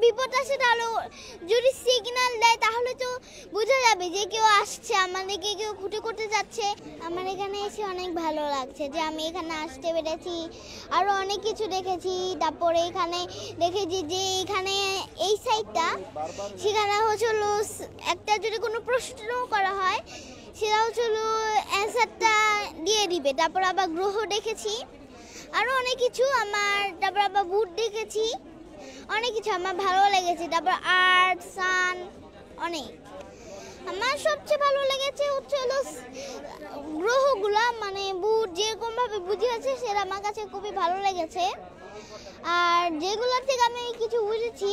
বিপদ আসে তাহলে যদি সিগন্যাল দেয় তাহলে তো বোঝা যাবে যে কেউ আসছে, আমাদেরকে কেউ ক্ষতি করতে যাচ্ছে। আমার এখানে এসে অনেক ভালো লাগছে যে আমি এখানে আসতে পেরেছি, আরও অনেক কিছু দেখেছি। তারপরে এখানে দেখেছি যে এখানে এই সাইডটা সেখানে হচ্ছিল একটা যদি কোনো প্রশ্ন করা হয় সেটা হচ্ছিল অ্যান্সারটা দিয়ে দিবে। তারপর আবার গ্রহ দেখেছি, আরও অনেক কিছু আমার। তারপর আবার বুট দেখেছি, অনেক কিছু আমার ভালো লেগেছে। তারপর আর্ট সান অনেক। আমার সবচেয়ে ভালো লেগেছে হচ্ছে গ্রহগুলা, মানে বুট যেরকমভাবে বুঝিয়েছে সেটা আমার কাছে খুবই ভালো লেগেছে। আর যেগুলোর থেকে আমি কিছু বুঝেছি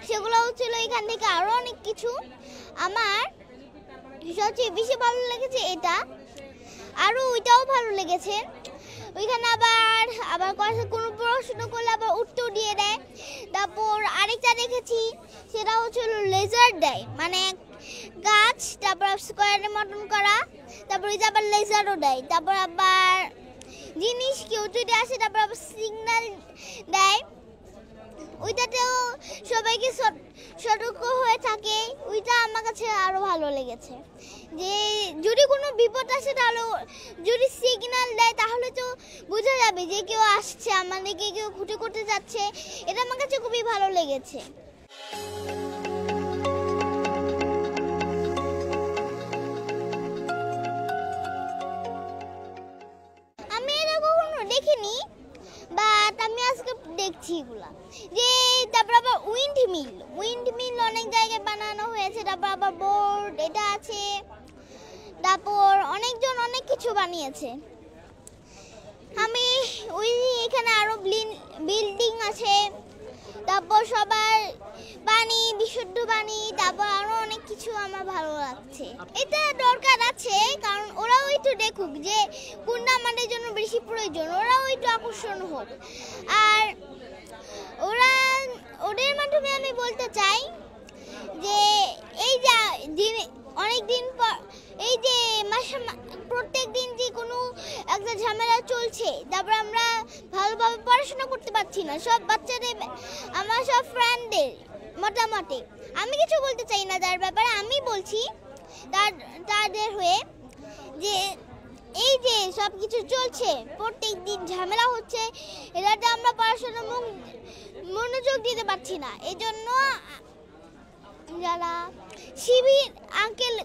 সেগুলো হচ্ছিল এখান থেকে আরও অনেক কিছু। আমার সবচেয়ে বেশি ভালো লেগেছে এটা, আরও ওইটাও ভালো লেগেছে। ওইখানে আবার কোনো প্রশ্ন করলে আবার উত্তর দিয়ে দেয়। তারপর আরেকটা দেখেছি সেটা হচ্ছিল লেজার দেয়, মানে গাছ তারপর স্কোয়ারের মতন করা, তারপর ওই যে আবার লেজারও দেয়। তারপর আবার জিনিস কেউ যদি আসে তারপর আবার সিগন্যাল দেয়, ওইটাতেও সবাইকে সতর্ক হয়ে থাকে। ওইটা আমার কাছে আরও ভালো লেগেছে যে যদি কোনো বিপদ আসে তাহলে যদি সিগন্যাল দেয় তাহলে তো বোঝা যাবে যে কেউ আসছে, আমাদেরকে কেউ ক্ষতি করতে যাচ্ছে। এটা আমার কাছে খুবই ভালো লেগেছে। আমি এটা কখনো দেখিনি, বাট আমি আজকে দেখছি এগুলা যে। তারপর আবার উইন্ড মিল অনেক জায়গায় বানানো হয়েছে। তারপর আবার বোর্ড এটা আছে। তারপর অনেকজন অনেক কিছু বানিয়েছে। আমি ওই এখানে আরো বিল্ডিং আছে, তারপর সবার পানি, বিশুদ্ধ পানি, তারপর আরো অনেক কিছু আমার ভালো লাগছে। এটা দরকার আছে কারণ ওরাও একটু দেখুক যে কোনটা আমাদের জন্য বেশি প্রয়োজন, ওরাও একটু আকর্ষণ হোক। আর ওদের মাধ্যমে আমি বলতে চাই যে এই যে অনেকদিন পর এই যে প্রত্যেক দিন যে কোনো একটা ঝামেলা চলছে, তারপর আমরা ভালোভাবে পড়াশোনা করতে পারছি না, সব বাচ্চাদের, আমার সব ফ্রেন্ডদের মতামতে আমি কিছু বলতে চাই না তার ব্যাপারে। আমি বলছি তাদের হয়ে যে এই যে সব কিছু চলছে, প্রত্যেক দিন ঝামেলা হচ্ছে, এটাতে আমরা পড়াশোনা মনোযোগ দিতে পারছি না। এই জন্য যারা শিবির আঙ্কেল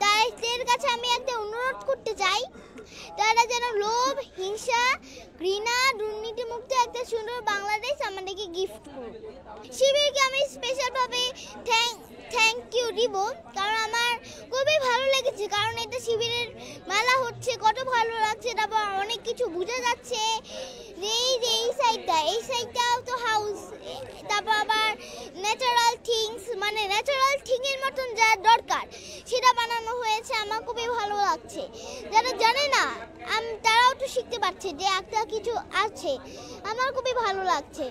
তাদের কাছে আমি একটা অনুরোধ করতে চাই, তারা যেন লোভ, হিংসা, ঘৃণা, দুর্নীতি মুক্ত একটা সুন্দর বাংলাদেশ আমাদেরকে গিফট করুন। শিবিরকে আমি স্পেশালভাবে থ্যাংক ইউ দিব, কারণ আমার খুবই ভালো লেগেছে। কারণ এটা শিবিরের মেলা হচ্ছে, কত ভালো লাগছে। তারপর অনেক কিছু বোঝা যাচ্ছে যে এই সাইডটাও তো হাউস। তারপর আবার ন্যাচারাল থিংস, মানে ন্যাচারাল থিংয়ের মতন যা দরকার সেটা বানানো হয়েছে। আমার খুবই ভালো লাগছে। যারা জানে না তারাও তো শিখতে পারছে যে একটা কিছু আছে। আমার খুবই ভালো লাগছে।